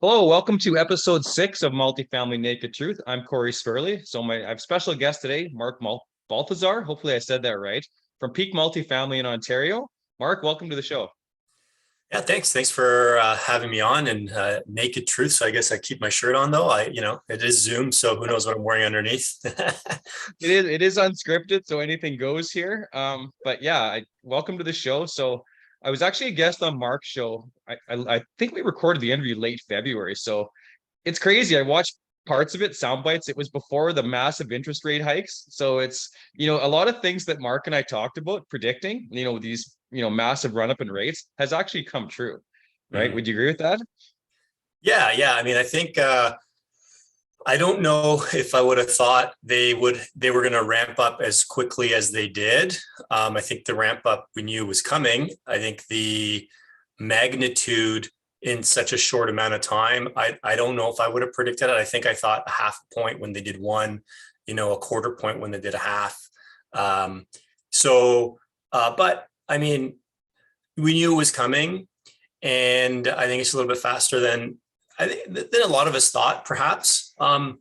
Hello, welcome to episode 6 of Multifamily Naked Truth. I'm Cory. I have special guest today, Baltazar. Hopefully I said that right. From Peak Multifamily in Ontario. Mark, welcome to the show. Yeah, thanks. Thanks for having me on and naked truth. So I guess I keep my shirt on though. It is Zoom, so who knows what I'm wearing underneath. It is unscripted, so anything goes here. But yeah, welcome to the show. So I was actually a guest on Mark's show. I think we recorded the interview late February. So it's crazy. I watched parts of it, sound bites. It was before the massive interest rate hikes. So it's, a lot of things that Mark and I talked about predicting, these, massive run up in rates has actually come true. Right. Mhm. Would you agree with that? Yeah. I mean, I think I don't know if I would have thought they were going to ramp up as quickly as they did. I think the ramp up we knew was coming. I think the magnitude in such a short amount of time, I don't know if I would have predicted it. I think I thought a half a point when they did one, a quarter point when they did a half. But I mean, we knew it was coming, and I think it's a little bit faster than a lot of us thought, perhaps. But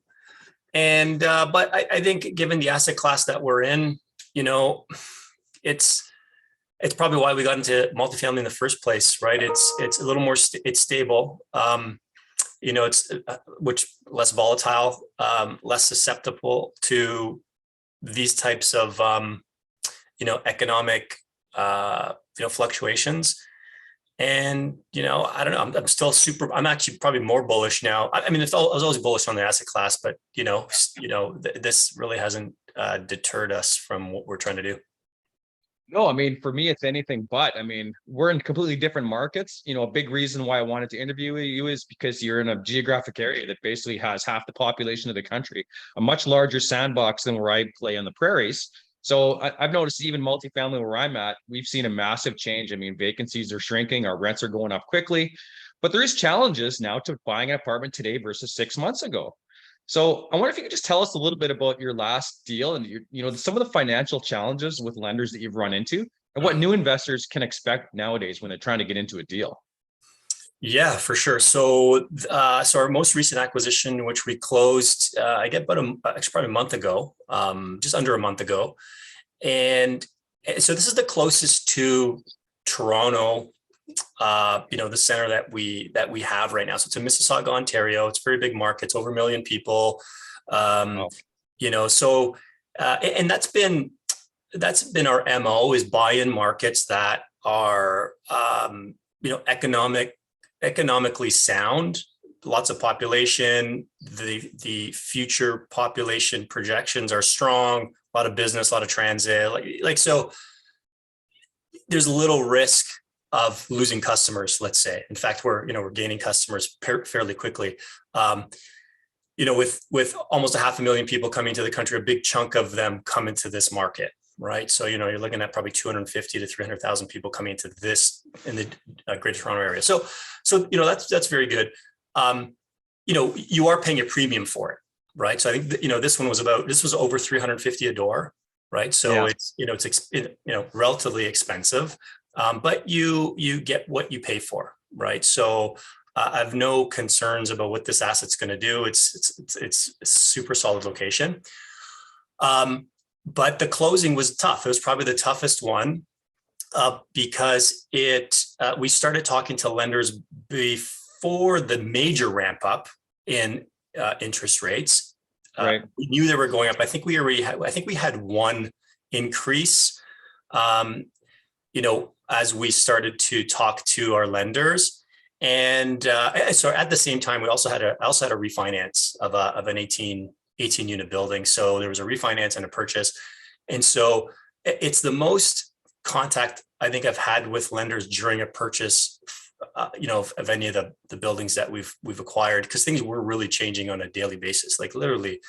I think given the asset class that we're in, it's probably why we got into multifamily in the first place, right? It's a little more it's stable. It's which less volatile, less susceptible to these types of economic fluctuations. And I don't know. I'm actually probably more bullish now. I mean, I was always bullish on the asset class, but this really hasn't deterred us from what we're trying to do. No, I mean, for me, it's anything but. I mean, we're in completely different markets. A big reason why I wanted to interview you is because you're in a geographic area that basically has half the population of the country, a much larger sandbox than where I play on the prairies. So I've noticed even multifamily where I'm at, we've seen a massive change. I mean, vacancies are shrinking, our rents are going up quickly, but there is challenges now to buying an apartment today versus 6 months ago. So I wonder if you could just tell us a little bit about your last deal and some of the financial challenges with lenders that you've run into and what new investors can expect nowadays when they're trying to get into a deal. Yeah, for sure. So our most recent acquisition, which we closed, I get actually probably a month ago, just under a month ago. And so this is the closest to Toronto, the center that we have right now. So it's in Mississauga, Ontario. It's a very big market. It's over 1 million people. Wow. And that's been our MO, is buy in markets that are economically sound, lots of population. The future population projections are strong. A lot of business, a lot of transit. So there's little risk of losing customers, let's say. In fact, we're gaining customers fairly quickly. With almost 500,000 people coming to the country, a big chunk of them come into this market, right? So, you're looking at probably 250 to 300,000 people coming into this in the Greater Toronto area. So that's very good. You are paying a premium for it, right? So I think this was over 350 a door, right? So Yeah. it's relatively expensive, but you get what you pay for, right? So I have no concerns about what this asset's going to do. It's a super solid location. But the closing was tough. It was probably the toughest one because we started talking to lenders before the major ramp up in interest rates. Right. We knew they were going up. I think we had one increase, as we started to talk to our lenders. And so at the same time, I also had a refinance of an 18 unit building. So there was a refinance and a purchase. And so it's the most contact I think I've had with lenders during a purchase, of any of the buildings that we've acquired, because things were really changing on a daily basis. Like literally,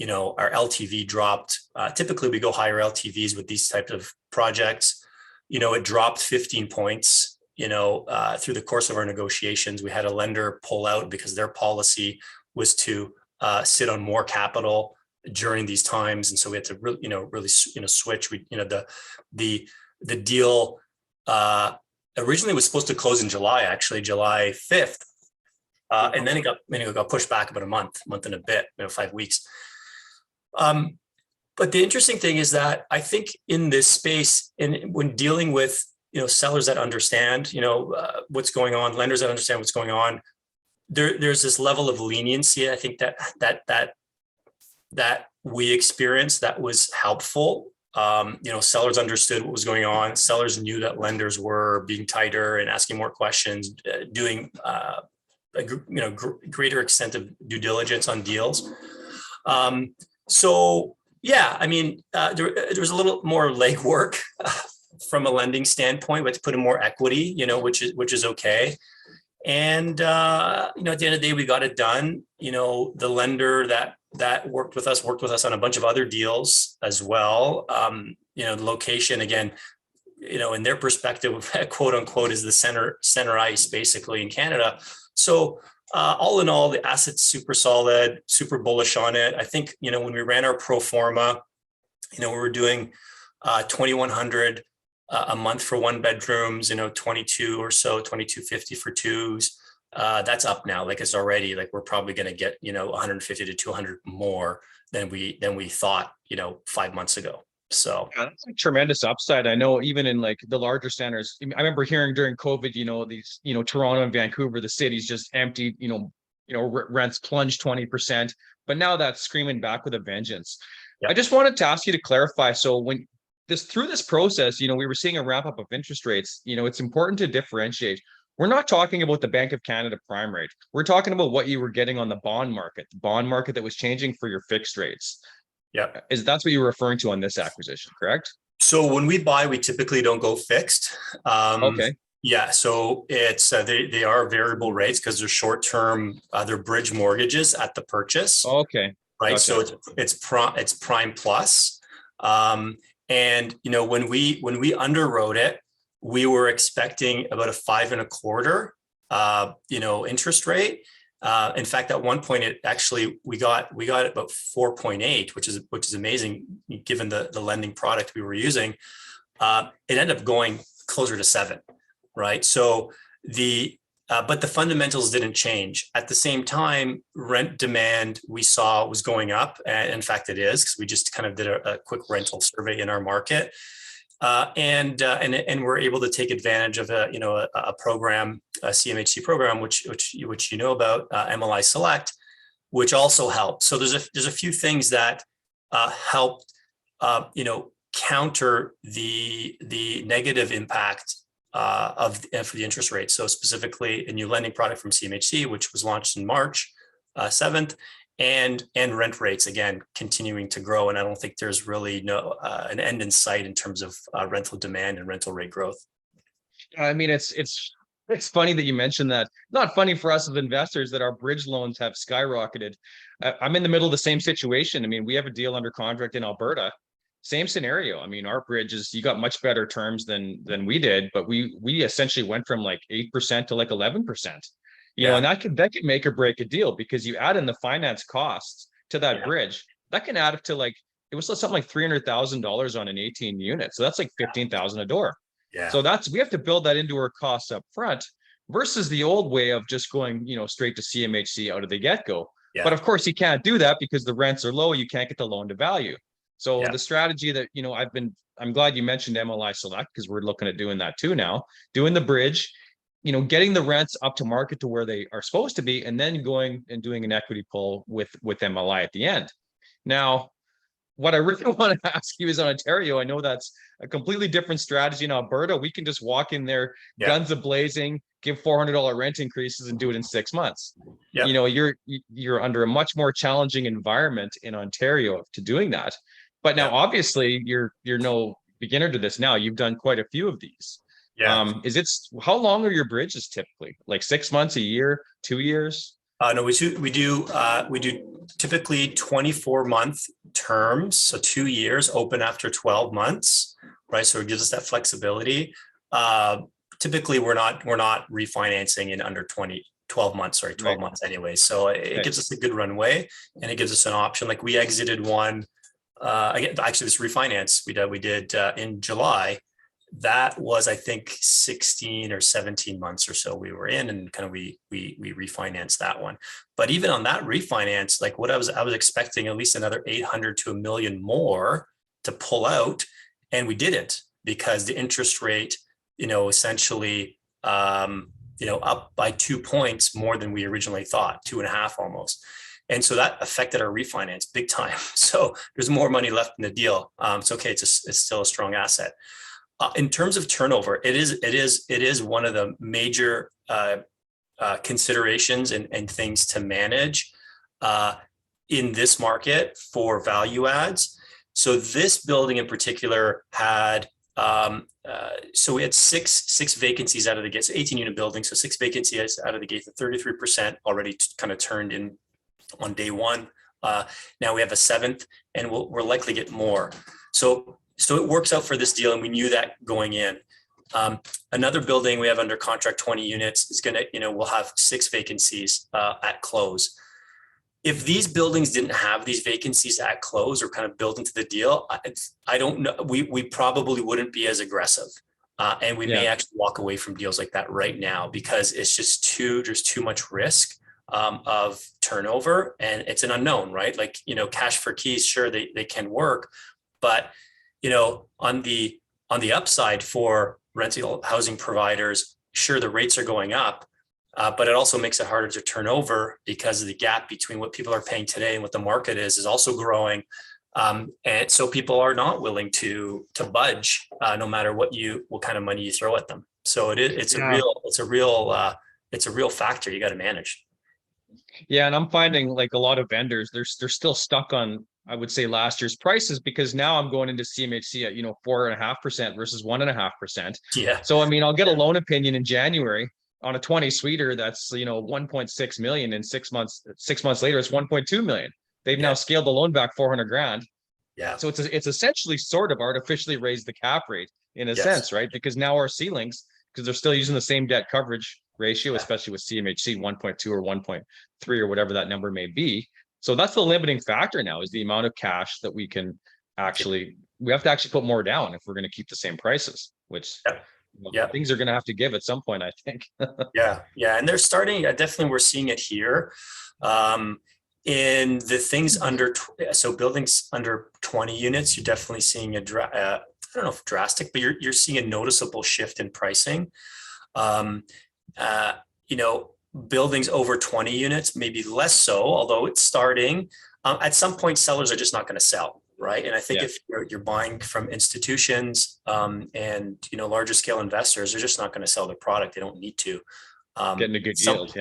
our LTV dropped. Typically we go higher LTVs with these types of projects. It dropped 15 points, through the course of our negotiations. We had a lender pull out because their policy was to sit on more capital during these times, and so we had to really switch. The deal originally was supposed to close in July, actually July 5th, And then it got pushed back about a month and a bit, 5 weeks. But the interesting thing is that I think in this space, and when dealing with, sellers that understand, what's going on, lenders that understand what's going on, there's this level of leniency. I think that we experienced that was helpful. Sellers understood what was going on. Sellers knew that lenders were being tighter and asking more questions, doing greater extent of due diligence on deals. So yeah, I mean, there was a little more legwork from a lending standpoint. We had to put in more equity, which is okay. And at the end of the day, we got it done. The lender that worked with us on a bunch of other deals as well. The location, again, in their perspective, quote unquote, is the center ice basically in Canada. So all in all, the asset's super solid, super bullish on it. I think, when we ran our pro forma, we were doing 2,100 a month for one bedrooms, 22 or so, 2,250 for twos. That's up now. Like it's already like we're probably going to get 150 to 200 more than we thought 5 months ago. So yeah, that's a tremendous upside. I know even in like the larger centers, I remember hearing during COVID, these, Toronto and Vancouver, the cities just emptied, rents plunged 20%, but now that's screaming back with a vengeance. Yeah. I just wanted to ask you to clarify. So when through this process, we were seeing a ramp up of interest rates, it's important to differentiate. We're not talking about the Bank of Canada prime rate. We're talking about what you were getting on the bond market that was changing for your fixed rates. Yeah. That's what you were referring to on this acquisition, correct? So when we buy, we typically don't go fixed. Okay. Yeah. So it's, they are variable rates because they're short-term, they're bridge mortgages at the purchase. Okay. Right. Gotcha. So it's prime plus. And, when we underwrote it, we were expecting about a 5.25, interest rate. In fact, at one point, we got about 4.8, which is amazing given the lending product we were using. It ended up going closer to 7, right? So but the fundamentals didn't change. At the same time, rent demand we saw was going up, and in fact, it is because we just kind of did a quick rental survey in our market. And we're able to take advantage of a program, a CMHC program, which you know about, MLI Select, which also helped. So there's a few things that helped counter the negative impact of the interest rate. So specifically a new lending product from CMHC, which was launched in March 7th. And rent rates, again, continuing to grow. And I don't think there's really an end in sight in terms of rental demand and rental rate growth. I mean, it's funny that you mentioned that. Not funny for us as investors that our bridge loans have skyrocketed. I'm in the middle of the same situation. I mean, we have a deal under contract in Alberta. Same scenario. I mean, our bridges, you got much better terms than we did, but we essentially went from like 8% to like 11%. And that could make or break a deal because you add in the finance costs to that bridge. That can add up to like, it was something like $300,000 on an 18 unit. So that's like 15,000 a door. Yeah. So we have to build that into our costs up front versus the old way of just going, straight to CMHC out of the get-go. Yeah. But of course you can't do that because the rents are low. You can't get the loan to value. So the strategy that, I'm glad you mentioned MLI Select because we're looking at doing that too now, doing the bridge, getting the rents up to market to where they are supposed to be, and then going and doing an equity pull with MLI at the end. Now, what I really want to ask you is on Ontario, I know that's a completely different strategy in Alberta. We can just walk in there, guns a-blazing, give $400 rent increases and do it in 6 months. Yeah. You're under a much more challenging environment in Ontario to doing that. But now, obviously, you're no beginner to this now. You've done quite a few of these. Yeah. How long are your bridges typically? Like 6 months, a year, 2 years? No, we do typically 24-month terms. So 2 years open after 12 months, right? So it gives us that flexibility. Typically we're not refinancing in under 12 months anyway. So it gives us a good runway and it gives us an option. Like we exited one, actually this refinance we did in July. that was, I think, 16 or 17 months or so we were in, and kind of we refinanced that one. But even on that refinance, like what I was expecting at least another 800 to $1 million more to pull out, and we didn't, because the interest rate, essentially, up by 2 points more than we originally thought, 2.5 almost. And so that affected our refinance big time. So there's more money left in the deal. It's okay. It's still a strong asset. In terms of turnover, it is one of the major considerations and things to manage in this market for value adds. So this building in particular had, so we had six vacancies out of the gate. So 18-unit building, so 6 vacancies out of the gate. The 33% already kind of turned in on day one. Now we have a 7th, and we'll likely get more. So it works out for this deal, and we knew that going in. Another building we have under contract, 20 units, is going to, we'll have 6 vacancies at close. If these buildings didn't have these vacancies at close or kind of built into the deal, I don't know. We probably wouldn't be as aggressive. And we may actually walk away from deals like that right now, because it's just there's too much risk of turnover, and it's an unknown, right? Like, cash for keys, sure, they can work, but on the upside for rental housing providers, sure, the rates are going up, but it also makes it harder to turn over, because of the gap between what people are paying today and what the market is also growing. And so people are not willing to budge, no matter what kind of money you throw at them. So it's a real factor you got to manage. Yeah, and I'm finding like a lot of vendors, they're still stuck on, I would say, last year's prices, because now I'm going into CMHC at 4.5% versus 1.5%. Yeah. So I mean, I'll get a loan opinion in January on a 20 suiter that's 1.6 million, and 6 months later it's 1.2 million. They've now scaled the loan back 400 grand. Yeah. So it's essentially sort of artificially raised the cap rate in a sense, right? Because now our ceilings, because they're still using the same debt coverage ratio, especially with CMHC 1.2 or 1.3 or whatever that number may be. So that's the limiting factor now, is the amount of cash that we can we have to actually put more down if we're going to keep the same prices, which things are going to have to give at some point, I think. Yeah. And they're starting, definitely we're seeing it here. In the things so buildings under 20 units, you're definitely seeing I don't know if drastic, but you're seeing a noticeable shift in pricing. Buildings over 20 units, maybe less so, although it's starting. At some point, sellers are just not going to sell, right? And I think if you're buying from institutions and larger scale investors, they're just not going to sell their product. They don't need to. Getting a good yield,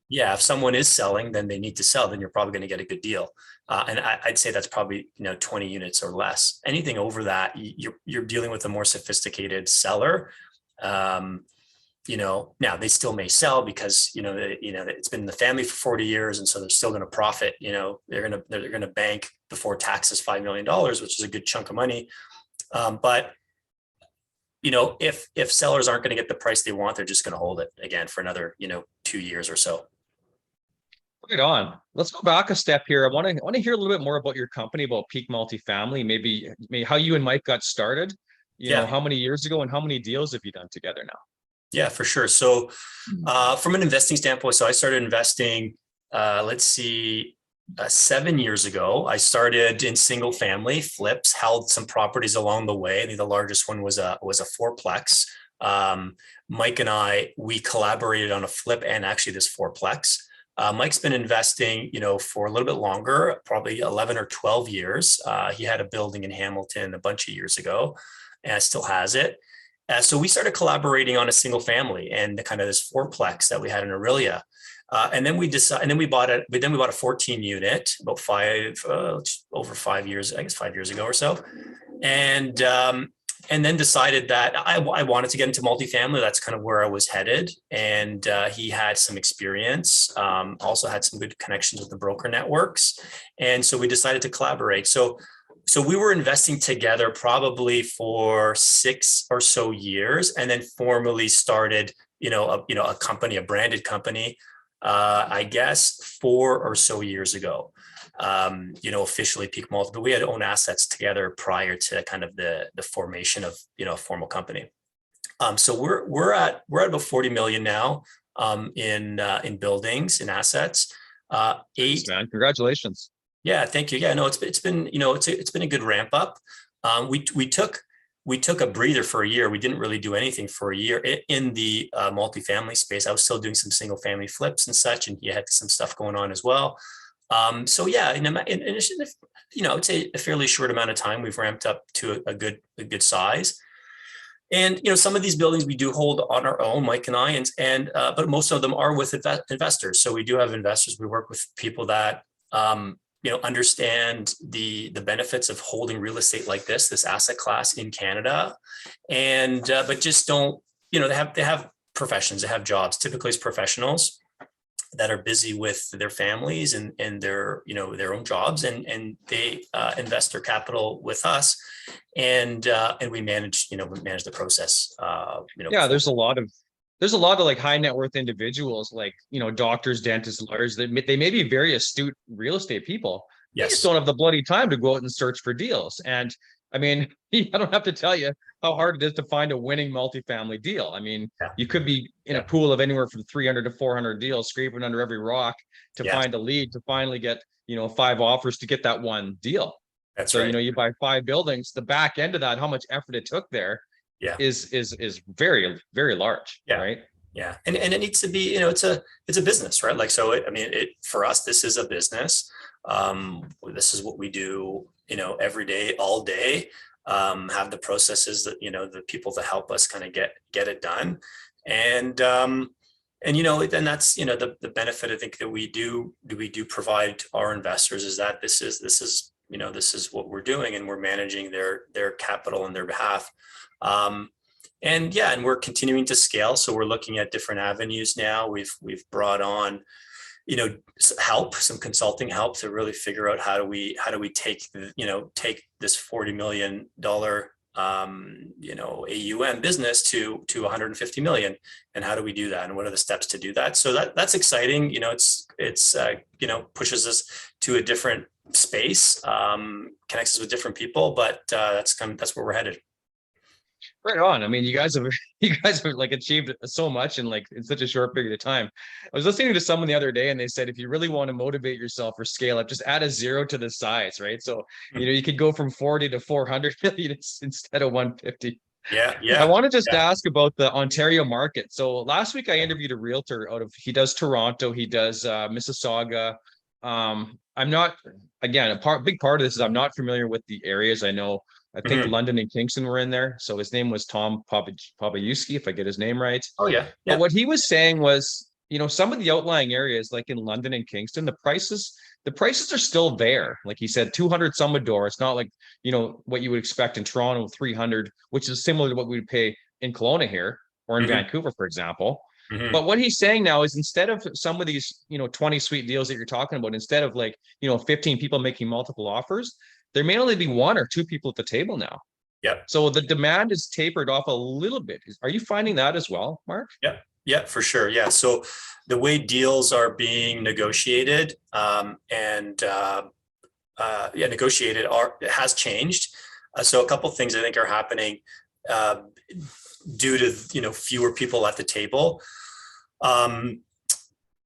yeah. If someone is selling, then they need to sell. Then you're probably going to get a good deal. And I'd say that's probably 20 units or less. Anything over that, you're dealing with a more sophisticated seller. Now they still may sell because it's been in the family for 40 years, and so they're still going to profit. They're going to bank before taxes $5 million, which is a good chunk of money. But if sellers aren't going to get the price they want, they're just going to hold it again for another 2 years or so. Right on. Let's go back a step here. I want to hear a little bit more about your company, about Peak Multifamily, maybe how you and Mike got started. How many years ago, and how many deals have you done together now? Yeah, for sure. So from an investing standpoint, so I started investing, 7 years ago. I started in single family flips, held some properties along the way. I think the largest one was a fourplex. Mike and we collaborated on a flip and actually this fourplex. Mike's been investing, for a little bit longer, probably 11 or 12 years. He had a building in Hamilton a bunch of years ago and still has it. So we started collaborating on a single family and kind of this fourplex that we had in Aurelia. And then we bought a 14 unit about over 5 years, I guess 5 years ago or so. And then decided that I wanted to get into multifamily. That's kind of where I was headed. And he had some experience, also had some good connections with the broker networks. And so we decided to collaborate. So we were investing together probably for 6 or so years, and then formally started, a company, a branded company, I guess 4 or so years ago. Officially Peak Multi, but we had owned assets together prior to kind of the formation of, a formal company. So we're at about 40 million now, in buildings and assets. Thanks, Eight. man. Congratulations. Yeah, thank you. Yeah, no, it's been, it's been a good ramp up. We took a breather for a year. We didn't really do anything for a year in the multifamily space. I was still doing some single family flips and such, and you had some stuff going on as well. So yeah, I would say a fairly short amount of time, we've ramped up to a good size. And some of these buildings we do hold on our own, Mike and I, and but most of them are with investors. So we do have investors. We work with people that understand the benefits of holding real estate like this asset class in Canada, and but just don't, they have professions, they have jobs. Typically, it's professionals that are busy with their families and their their own jobs, and they invest their capital with us, and we manage the process. Yeah, there's a lot of like high net worth individuals, like, doctors, dentists, lawyers, that they may be very astute real estate people. They just Yes. don't have the bloody time to go out and search for deals. And I mean, I don't have to tell you how hard it is to find a winning multifamily deal. I mean, Yeah. you could be in a Yeah. pool of anywhere from 300 to 400 deals, scraping under every rock to Yes. find a lead, to finally get, 5 offers to get that one deal. That's So, right. you buy 5 buildings, the back end of that, how much effort it took there Yeah. is very, very large, Yeah. right? Yeah. And it needs to be, it's a business, right? Like, so for us, this is a business. This is what we do, every day, all day. Have the processes that, the people to help us kind of get it done. And then that's, the benefit I think that we do provide our investors is that this is what we're doing, and we're managing their capital on their behalf. And we're continuing to scale. So we're looking at different avenues now. We've brought on, some consulting help to really figure out how do we take this $40 million, AUM business to 150 million, and how do we do that, and what are the steps to do that? So that's exciting. It's pushes us to a different space, connects us with different people, but that's where we're headed. Right on. I mean, you guys have like achieved so much in such a short period of time. I was listening to someone the other day, and they said if you really want to motivate yourself or scale up, just add a zero to the size, right? So you could go from 40 to 400 million instead of 150. Yeah. I want to just ask about the Ontario market. So last week I interviewed a realtor he does Toronto, he does Mississauga. I'm not, again, big part of this is I'm not familiar with the areas. I think London and Kingston were in there. So his name was Tom Papayuski, if I get his name right. Oh yeah. But what he was saying was, some of the outlying areas like in London and Kingston, the prices are still there. Like he said, 200 some a door. It's not like, what you would expect in Toronto, 300, which is similar to what we would pay in Kelowna here or in Vancouver, for example. But what he's saying now is instead of some of these, 20 suite deals that you're talking about, instead of 15 people making multiple offers, there may only be 1 or 2 people at the table now. Yeah. So the demand is tapered off a little bit. Are you finding that as well, Mark? Yeah. Yeah, for sure. Yeah. So the way deals are being negotiated, it has changed. So a couple of things I think are happening due to fewer people at the table.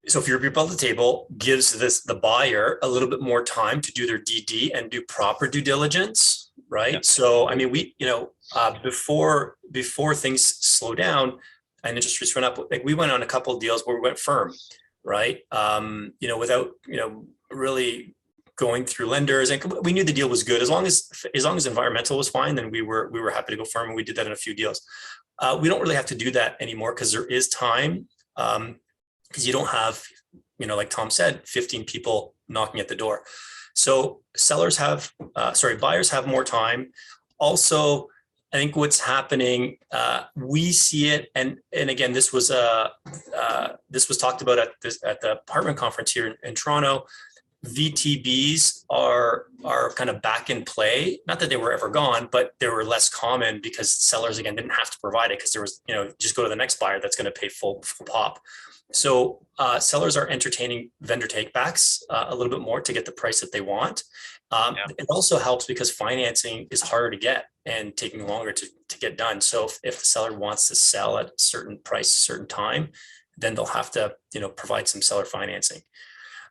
So fewer people at the table gives the buyer a little bit more time to do their DD and do proper due diligence, right? Yeah. So I mean, before things slow down and interest rates went up, like we went on a couple of deals where we went firm, right? Without really going through lenders, and we knew the deal was good as long as environmental was fine. Then we were happy to go firm, and we did that in a few deals. We don't really have to do that anymore because there is time. Because you don't have, like Tom said, 15 people knocking at the door. So buyers have more time. Also, I think what's happening, we see it, and again, this was talked about at the apartment conference here in Toronto. VTBs are kind of back in play. Not that they were ever gone, but they were less common because sellers again didn't have to provide it because there was, just go to the next buyer that's going to pay full pop. So sellers are entertaining vendor takebacks a little bit more to get the price that they want. Yeah. It also helps because financing is harder to get and taking longer to get done. So if the seller wants to sell at a certain price, certain time, then they'll have to, provide some seller financing.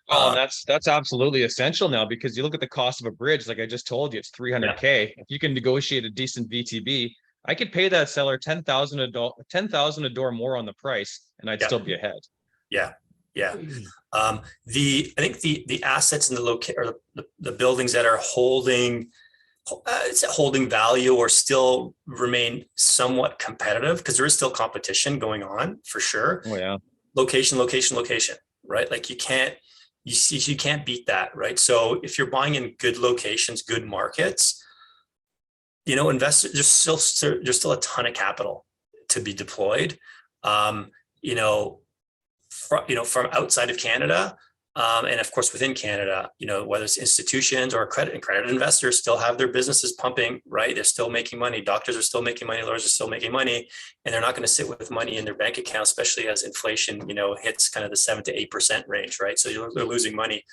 Well, and that's absolutely essential now, because you look at the cost of a bridge, like I just told you, it's Yeah, 300K. If you can negotiate a decent VTB, I could pay that seller 10,000 a door more on the price, and I'd yeah, still be ahead. yeah, yeah. I think the assets and or the buildings that are holding value or still remain somewhat competitive, because there is still competition going on for sure. Oh yeah. Location, location, location, right? Like you can't beat that, right? So if you're buying in good locations, good markets, investors, there's still a ton of capital to be deployed. Um, you know, from outside of Canada, and of course within Canada, whether it's institutions or credit investors still have their businesses pumping, right? They're still making money. Doctors are still making money. Lawyers are still making money, and they're not going to sit with money in their bank account, especially as inflation, hits kind of the 7 to 8% range, right? So they're losing money.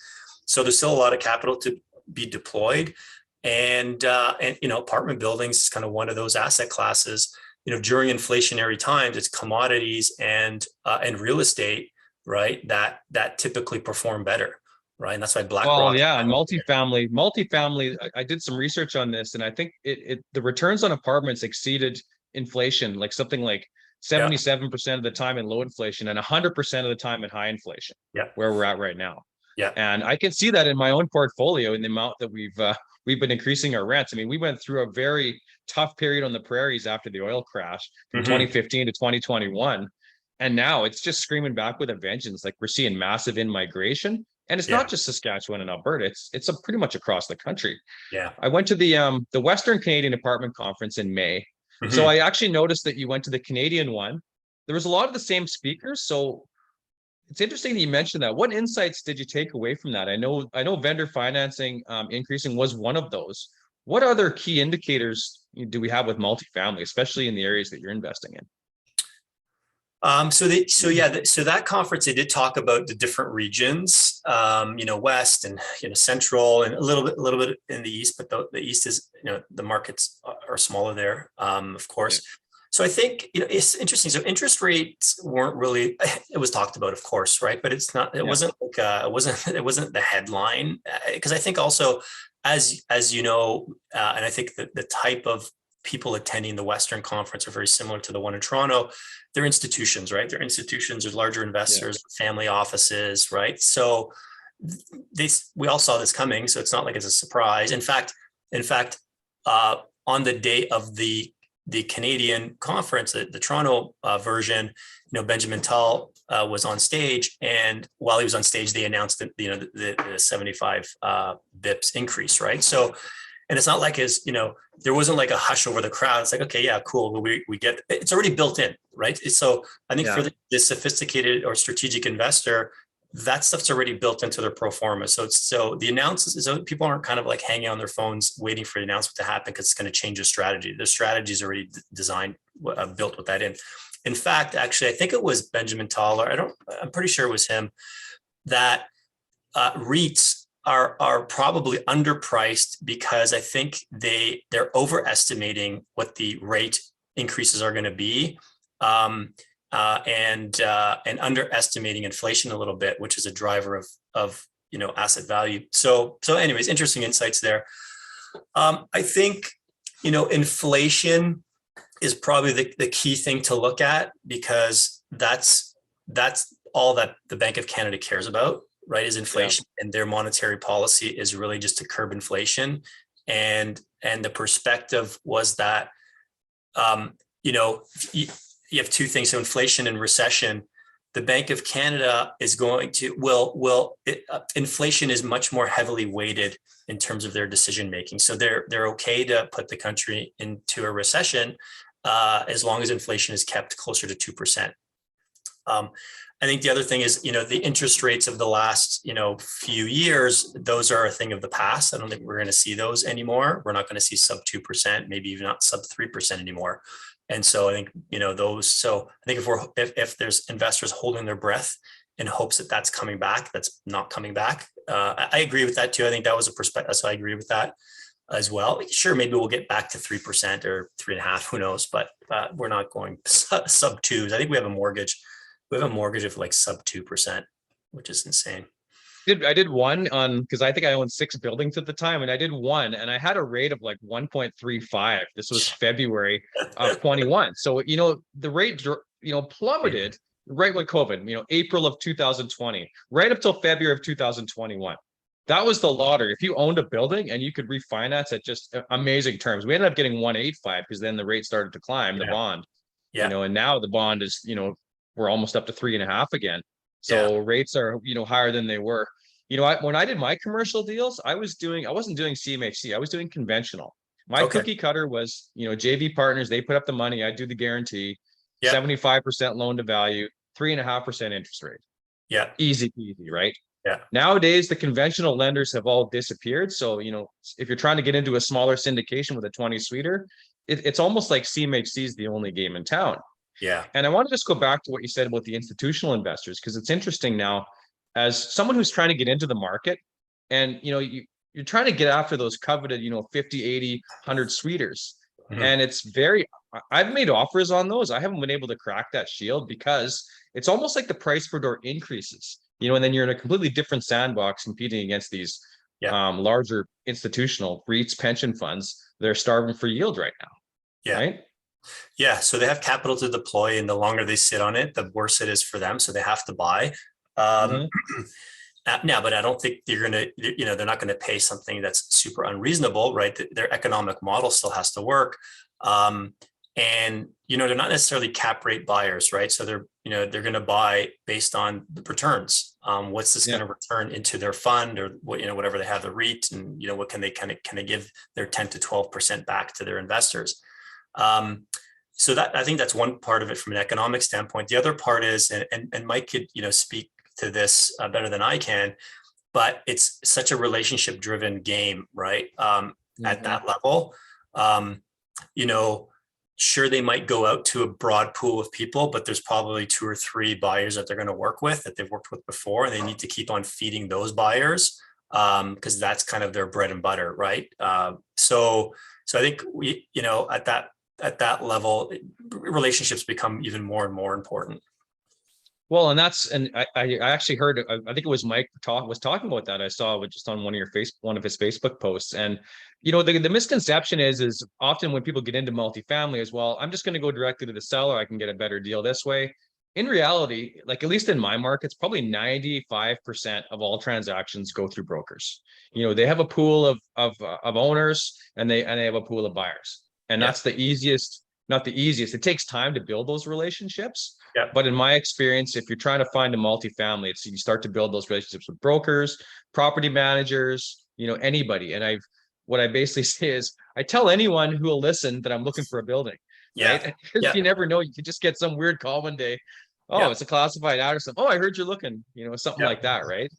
So there's still a lot of capital to be deployed, and apartment buildings is kind of one of those asset classes. During inflationary times, it's commodities and real estate, right, that typically perform better, right? And that's why Well, BlackRock. yeah, and multifamily. I did some research on this, and I think the returns on apartments exceeded inflation, like something like Yeah, 77% of the time in low inflation and 100% of the time in high inflation, yeah, where we're at right now. yeah. And I can see that in my own portfolio in the amount that we've been increasing our rents. I mean, we went through a very tough period on the prairies after the oil crash from Mm-hmm. 2015 to 2021. And now it's just screaming back with a vengeance. Like, we're seeing massive in-migration. And it's not Yeah, just Saskatchewan and Alberta, it's pretty much across the country. yeah. I went to the Western Canadian Apartment Conference in May. So Mm-hmm. I actually noticed that you went to the Canadian one. There was a lot of the same speakers. So it's interesting that you mentioned that. What insights did you take away from that? I know vendor financing increasing was one of those. What other key indicators do we have with multifamily, especially in the areas that you're investing in? So that conference, they did talk about the different regions, west and central, and a little bit in the east, but the east is, the markets are smaller there, of Yeah. course. So I think it's interesting. So interest rates weren't really, it was talked about, of course, right? But it Yeah. wasn't like it wasn't the headline, because I think also, as and I think that the type of people attending the Western conference are very similar to the one in Toronto. They're institutions, right? They're institutions, there's larger Yeah. investors, family offices, right? So we all saw this coming, so it's not like it's a surprise. In fact, on the day of the Canadian conference, the Toronto version, Benjamin Tull was on stage, and while he was on stage, they announced that the 75 bips increase, right? So, and it's not like there wasn't like a hush over the crowd. It's like, okay, yeah, cool. We get it's already built in, right? So I think for Yeah. the sophisticated or strategic investor, that stuff's already built into their pro forma. So the announcements, so people aren't kind of like hanging on their phones waiting for the announcement to happen because it's going to change the strategy. The strategy is already designed, built with that in. In fact, actually, I think it was Benjamin Toller. I'm pretty sure it was him, that REITs are probably underpriced because I think they're overestimating what the rate increases are going to be, and underestimating inflation a little bit, which is a driver of asset value. So anyways, interesting insights there. I think inflation is probably the key thing to look at, because that's all that the Bank of Canada cares about, right, is Yeah. inflation, and their monetary policy is really just to curb inflation. And the perspective was that, you have two things. So inflation and recession. The Bank of Canada is going to inflation is much more heavily weighted in terms of their decision making. So they're okay to put the country into a recession as long as inflation is kept closer to 2%. I think the other thing is, the interest rates of the last, few years, those are a thing of the past. I don't think we're going to see those anymore. We're not going to see sub 2%, maybe even not sub 3% anymore. And so I think, so I think if there's investors holding their breath in hopes that that's coming back, that's not coming back. I agree with that too. I think that was a perspective. So I agree with that as well. Sure, maybe we'll get back to 3% or 3.5%, who knows, but we're not going sub twos. I think we have a mortgage. We have a mortgage of like sub 2%, which is insane. I did one on, because I think I owned 6 buildings at the time, and I did one and I had a rate of like 1.35. This was February of 21. So, the rate, plummeted right with COVID, April of 2020, right up till February of 2021. That was the lottery. If you owned a building and you could refinance at just amazing terms, we ended up getting 185 because then the rate started to climb, the bond, and now the bond is, we're almost up to 3.5 again. So rates are, higher than they were. When I did my commercial deals, I wasn't doing CMHC. I was doing conventional. My cookie cutter was, JV partners, they put up the money. I do the guarantee, 75% loan to value, 3.5% interest rate. Yeah. Easy peasy, right? Yeah. Nowadays, the conventional lenders have all disappeared. So, if you're trying to get into a smaller syndication with a 20 suiter, it's almost like CMHC is the only game in town. Yeah. And I want to just go back to what you said about the institutional investors, because it's interesting now, as someone who's trying to get into the market, and you're trying to get after those coveted 50, 80, 100 suiters. And I've made offers on those. I haven't been able to crack that shield because it's almost like the price per door increases, and then you're in a completely different sandbox competing against these larger institutional REITs, pension funds. They're starving for yield right now. Right. Yeah, so they have capital to deploy, and the longer they sit on it, the worse it is for them. So they have to buy. Now, but I don't think they're not going to pay something that's super unreasonable, right? Their economic model still has to work. And, they're not necessarily cap rate buyers, right? So they're going to buy based on the returns. What's this going to return into their fund, or whatever they have, the REIT, and, what can they give their 10 to 12% back to their investors? So that, I think that's one part of it from an economic standpoint. The other part is, and Mike could, speak to this better than I can, but it's such a relationship driven game, right? At that level, sure, they might go out to a broad pool of people, but there's probably 2 or 3 buyers that they're going to work with that they've worked with before, and they need to keep on feeding those buyers because that's kind of their bread and butter, right? So I think at that level, relationships become even more and more important. Well, and I actually heard, I think it was Mike was talking about that. I saw it just on one of his Facebook posts. And, the misconception is often when people get into multifamily as well, I'm just going to go directly to the seller. I can get a better deal this way. In reality, like at least in my markets, probably 95% of all transactions go through brokers. They have a pool of owners, and they have a pool of buyers. And that's the easiest, not the easiest. It takes time to build those relationships. But in my experience, if you're trying to find a multifamily, you start to build those relationships with brokers, property managers, anybody. And what I basically say is I tell anyone who will listen that I'm looking for a building. Right? You never know. You could just get some weird call one day. Oh, it's a classified ad or something. Oh, I heard you're looking, something like that. Right.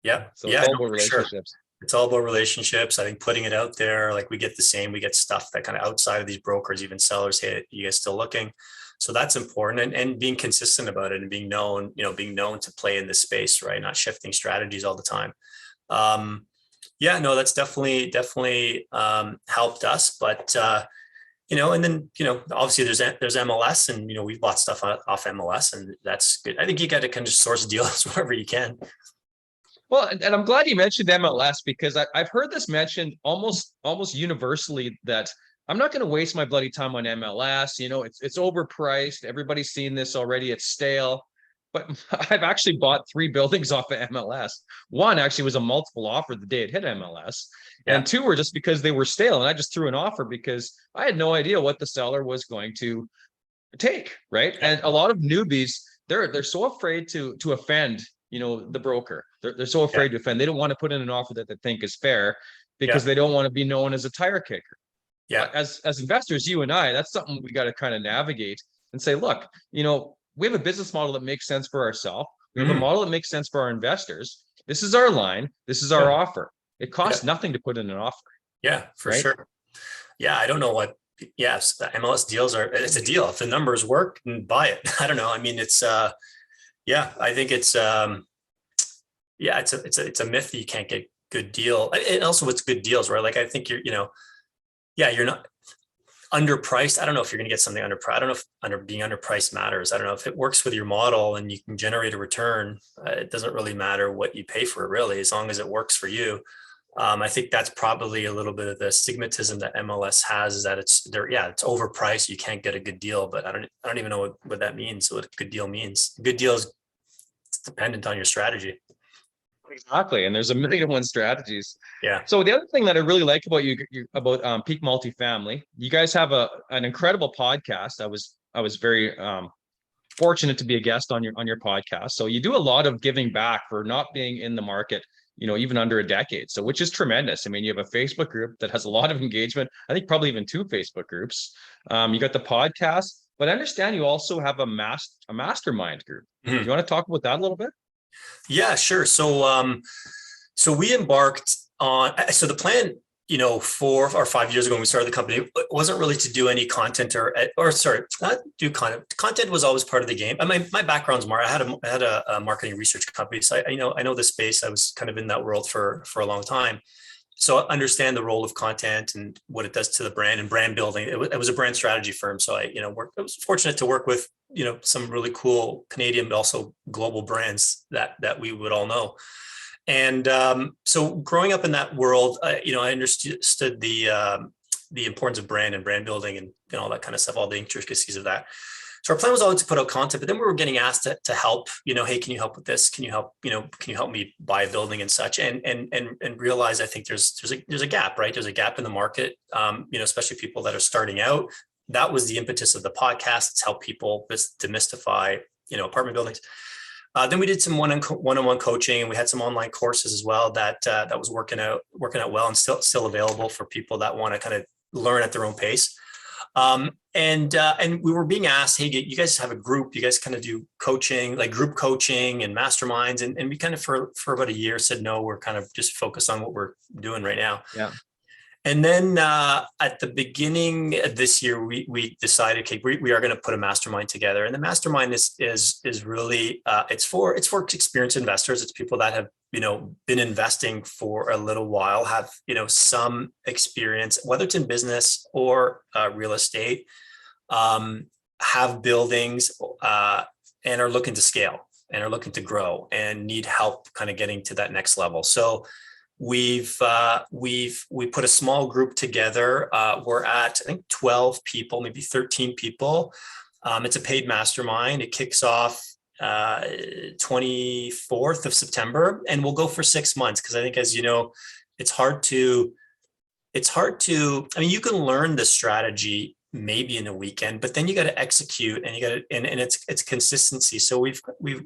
Yeah. So it's all about relationships. Sure. It's all about relationships. I think putting it out there, like we get stuff that kind of outside of these brokers, even sellers, hey, you guys still looking? So that's important, and being consistent about it, and being known to play in this space, right? Not shifting strategies all the time. That's definitely helped us, but and then obviously there's MLS, and we've bought stuff off MLS, and that's good. I think you got to kind of source deals wherever you can. Well, and I'm glad you mentioned MLS, because I've heard this mentioned almost universally, that I'm not going to waste my bloody time on MLS. It's overpriced. Everybody's seen this already. It's stale. But I've actually bought 3 buildings off of MLS. One actually was a multiple offer the day it hit MLS. And 2 were just because they were stale. And I just threw an offer because I had no idea what the seller was going to take. Right. And a lot of newbies, they're so afraid to offend, the broker. They're so afraid to offend. They don't want to put in an offer that they think is fair because they don't want to be known as a tire kicker. As investors, you and I, that's something we got to kind of navigate and say, look, we have a business model that makes sense for ourselves. We have a model that makes sense for our investors. This is our line. This is our offer. It costs nothing to put in an offer. Yeah, for sure. Yeah, I don't know what yes, the MLS deals it's a deal. If the numbers work, buy it. I don't know. I mean, yeah, I think yeah, it's a myth that you can't get good deal. And also it's good deals, right? Like I think yeah, you're not underpriced. I don't know if you're going to get something underpriced. I don't know if being underpriced matters. I don't know if it works with your model and you can generate a return. It doesn't really matter what you pay for it, really, as long as it works for you. I think that's probably a little bit of the stigmatism that MLS has, is that it's overpriced. You can't get a good deal, but I don't even know what that means. What a good deal means. Good deal is dependent on your strategy. Exactly. And there's a million and one strategies. Yeah. So the other thing that I really like about you about Peak Multifamily, you guys have an incredible podcast. I was very fortunate to be a guest on your podcast. So you do a lot of giving back for not being in the market, even under a decade. So which is tremendous. I mean, you have a Facebook group that has a lot of engagement. I think probably even 2 Facebook groups. You got the podcast, but I understand you also have a mastermind group. Mm-hmm. Do you want to talk about that a little bit? Yeah, sure. So we embarked on, so the plan, 4 or 5 years ago when we started the company, it wasn't really to do any content or sorry, not do content. Content was always part of the game. And my background's more, I had a marketing research company. So I know the space. I was kind of in that world for a long time. So I understand the role of content and what it does to the brand and brand building. It was a brand strategy firm. So I was fortunate to work with, some really cool Canadian, but also global brands that we would all know. And so growing up in that world, I understood the importance of brand and brand building and all that kind of stuff, all the intricacies of that. So our plan was always to put out content, but then we were getting asked to help, hey, can you help with this? Can you help, can you help me buy a building and such? And realize, I think there's a gap, right? There's a gap in the market, especially people that are starting out. That was the impetus of the podcast. It's help people demystify, apartment buildings. Then we did some one-on-one coaching, and we had some online courses as well that was working out well and still available for people that want to kind of learn at their own pace. And we were being asked, hey, you guys have a group, you guys kind of do coaching, like group coaching and masterminds. And we kind of for about a year said, no, we're kind of just focused on what we're doing right now. Yeah. And then at the beginning of this year, we decided, okay, we are going to put a mastermind together. And the mastermind is really it's for experienced investors. It's people that have been investing for a little while, have some experience, whether it's in business or real estate, have buildings and are looking to scale and are looking to grow and need help kind of getting to that next level. So we put a small group together. We're at, I think, 12 people, maybe 13 people. It's a paid mastermind. It kicks off 24th of September, and we'll go for 6 months. Cause I think, as you know, it's hard to, I mean, you can learn the strategy maybe in a weekend, but then you got to execute and and it's consistency. So we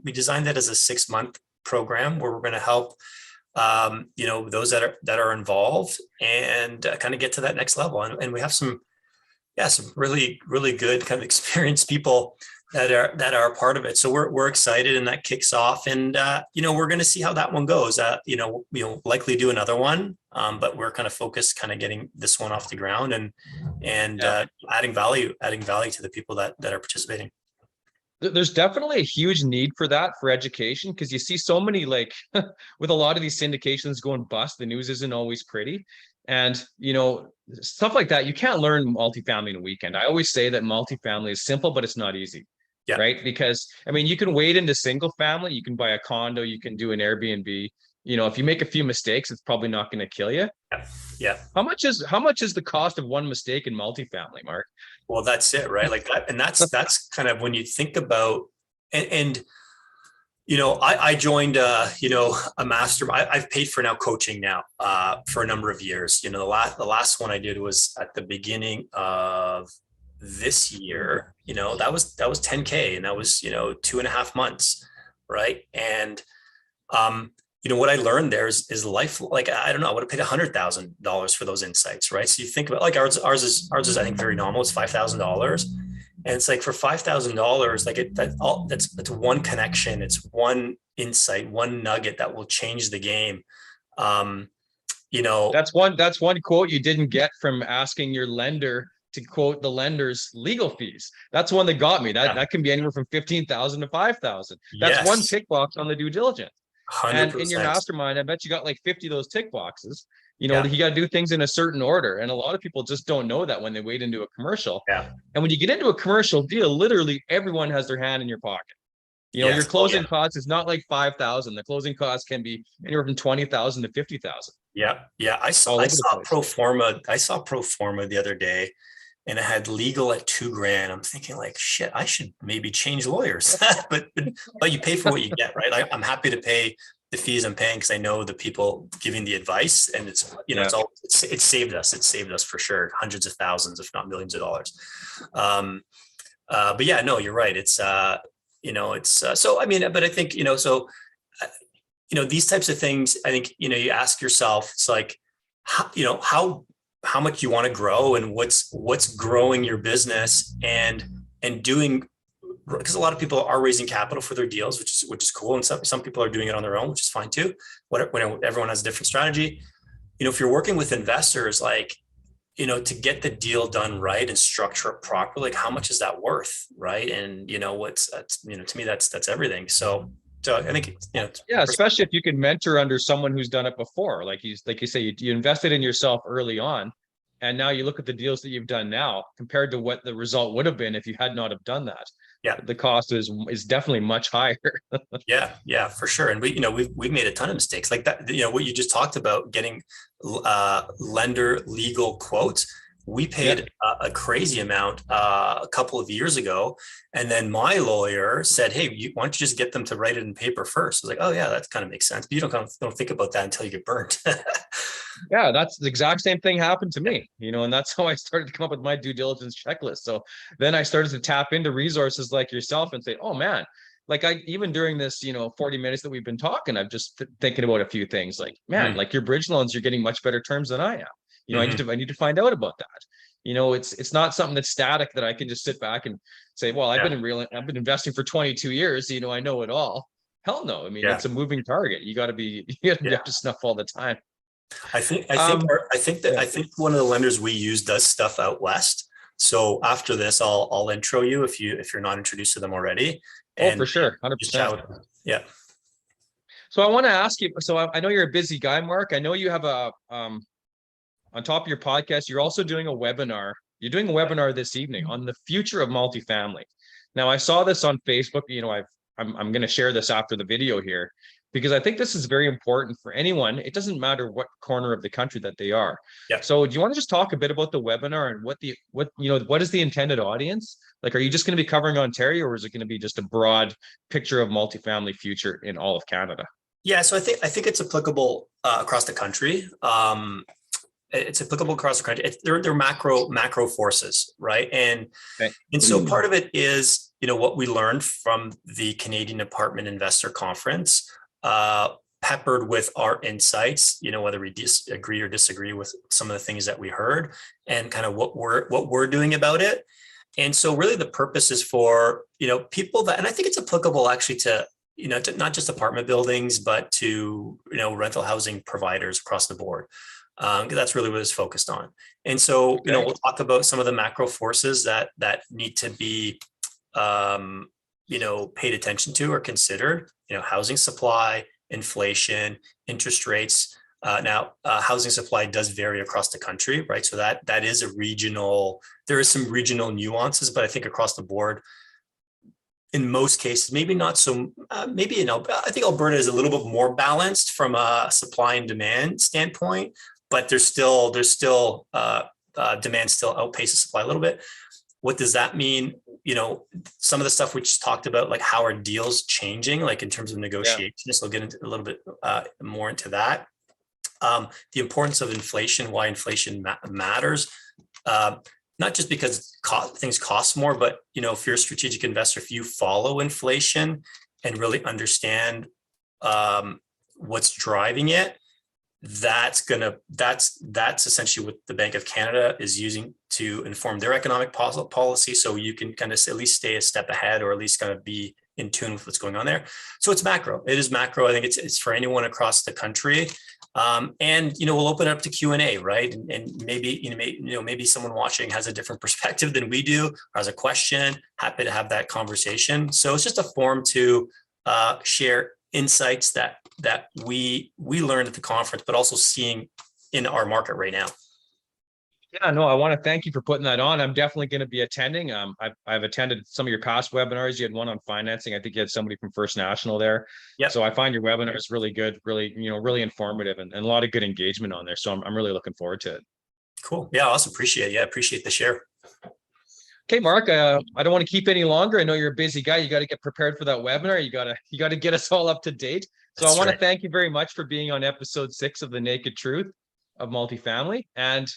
designed that as a 6-month program where we're going to help those that are involved and kind of get to that next level. And we have some really, really good kind of experienced people that are a part of it. So we're excited, and that kicks off, and we're going to see how that one goes. We'll likely do another one, but we're kind of focused, kind of getting this one off the ground and adding value to the people that are participating. There's definitely a huge need for that, for education, because you see so many, like with a lot of these syndications going bust, the news isn't always pretty. And, stuff like that, you can't learn multifamily in a weekend. I always say that multifamily is simple, but it's not easy. Yeah. Right. Because, I mean, you can wade into single family, you can buy a condo, you can do an Airbnb. If you make a few mistakes, it's probably not going to kill you. Yeah. How much is the cost of one mistake in multifamily, Mark? Well, that's it, right? Like that, and that's kind of when you think about, and I joined a master. I've paid for now coaching now for a number of years. The last one I did was at the beginning of this year. That was $10K, and that was 2.5 months, right? And what I learned there is life. Like, I don't know, I would have paid $100,000 for those insights, right? So you think about, like, ours is I think very nominal. It's $5,000, and it's like for $5,000, like that's one connection. It's one insight, one nugget that will change the game. That's one quote you didn't get from asking your lender to quote the lender's legal fees. That's one that got me. That can be anywhere from 15,000 to 5,000. That's one Yes. tick box on the due diligence. And in your 100%. mastermind, I bet you got like 50 of those tick boxes. You Yeah. got to do things in a certain order. And a lot of people just don't know that when they wade into a commercial. Yeah. And when you get into a commercial deal, literally everyone has their hand in your pocket. Your Yes. Oh, closing yeah. cost is not like 5,000. The closing cost can be anywhere from 20,000 to 50,000. Yeah. Yeah. I All saw over the place. pro forma. I saw pro forma the other day, and it had legal at $2,000. I'm thinking like, shit, I should maybe change lawyers. but you pay for what you get, right? I'm happy to pay the fees I'm paying because I know the people giving the advice, and it's it's saved us. It's saved us for sure, hundreds of thousands, if not millions of dollars. But yeah, no, you're right. It's so I mean, but I think these types of things. I think you ask yourself, it's like how much you want to grow and what's growing your business and doing, because a lot of people are raising capital for their deals, which is cool, and some people are doing it on their own, which is fine too. Everyone has a different strategy. If you're working with investors, like to get the deal done right and structure it properly, like how much is that worth, right? And to me that's everything. So I think especially if you can mentor under someone who's done it before. Like you say, you invested in yourself early on, and now you look at the deals that you've done now compared to what the result would have been if you had not have done that. Yeah, the cost is definitely much higher. yeah, for sure. And we've made a ton of mistakes like that. What you just talked about, getting lender legal quotes. We paid a crazy amount a couple of years ago. And then my lawyer said, hey, why don't you just get them to write it in paper first? I was like, oh yeah, that kind of makes sense. But you don't think about that until you get burnt. Yeah, that's the exact same thing happened to me, and that's how I started to come up with my due diligence checklist. So then I started to tap into resources like yourself and say, oh man, like even during this, 40 minutes that we've been talking, I'm just thinking about a few things like, man, like your bridge loans, you're getting much better terms than I am. I need to find out about that. It's not something that's static that I can just sit back and say, well, I've been investing for 22 years. I know it all. Hell no. I mean, it's a moving target. You got to be up to snuff all the time. I think one of the lenders we use does stuff out west. So after this, I'll intro you if you're not introduced to them already. And for sure, 100%. Yeah. So I want to ask you. So I know you're a busy guy, Mark. I know you have on top of your podcast, you're also doing a webinar. You're doing a webinar this evening on the future of multifamily. Now I saw this on Facebook. I'm going to share this after the video here, because I think this is very important for anyone. It doesn't matter what corner of the country that they are. Yeah. So do you want to just talk a bit about the webinar and what is the intended audience? Like, are you just going to be covering Ontario, or is it going to be just a broad picture of multifamily future in all of Canada? Yeah. So I think it's applicable across the country. It's applicable across the country. They're macro forces, right? And so part of it is, what we learned from the Canadian Apartment Investor Conference, peppered with our insights, whether we agree or disagree with some of the things that we heard, and kind of what we're doing about it. And so really the purpose is for, people that, and I think it's applicable actually to not just apartment buildings, but to, rental housing providers across the board. Because that's really what it's focused on. And so, we'll talk about some of the macro forces that need to be, paid attention to or considered, housing supply, inflation, interest rates. Now, housing supply does vary across the country, right? So that is there is some regional nuances, but I think across the board, in most cases, maybe not so, I think Alberta is a little bit more balanced from a supply and demand standpoint, but there's still demand still outpaces supply a little bit. What does that mean? Some of the stuff we just talked about, like how are deals changing, like in terms of negotiations. Yeah. So we'll get into a little bit more into that. The importance of inflation, why inflation matters. Not just because things cost more, but if you're a strategic investor, if you follow inflation and really understand what's driving it, that's essentially what the Bank of Canada is using to inform their economic policy. So you can kind of at least stay a step ahead, or at least kind of be in tune with what's going on there. So it's macro. It is macro. I think it's for anyone across the country. And we'll open it up to Q&A, right? And maybe maybe someone watching has a different perspective than we do, or has a question. Happy to have that conversation. So it's just a forum to share insights that we learned at the conference, but also seeing in our market right now. Yeah, no, I want to thank you for putting that on. I'm definitely going to be attending. I've attended some of your past webinars. You had one on financing. I think you had somebody from First National there. Yeah. So I find your webinars really good, really, really informative, and a lot of good engagement on there. So I'm really looking forward to it. Cool. Yeah, I also appreciate it. Yeah, appreciate the share. Okay, Mark, I don't want to keep any longer. I know you're a busy guy. You got to get prepared for that webinar. You got to get us all up to date. So I want to thank you very much for being on episode 6 of The Naked Truth of Multifamily. And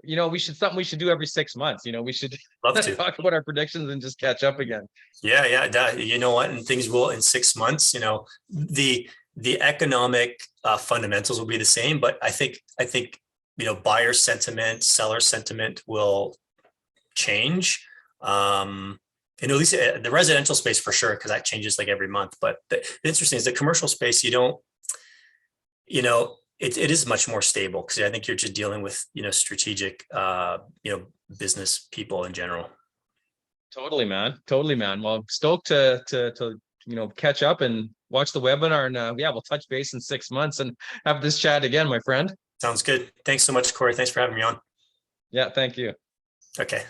we should do every 6 months. We should love to talk about our predictions and just catch up again. Yeah. You know what? And things will in 6 months, the economic fundamentals will be the same, but I think, buyer sentiment, seller sentiment will change. At least the residential space for sure, because that changes like every month. But the interesting is the commercial space, it is much more stable, because I think you're just dealing with, strategic, business people in general. Totally, man. Well, stoked to catch up and watch the webinar, and we'll touch base in 6 months and have this chat again, my friend. Sounds good. Thanks so much, Cory. Thanks for having me on. Yeah, thank you. Okay.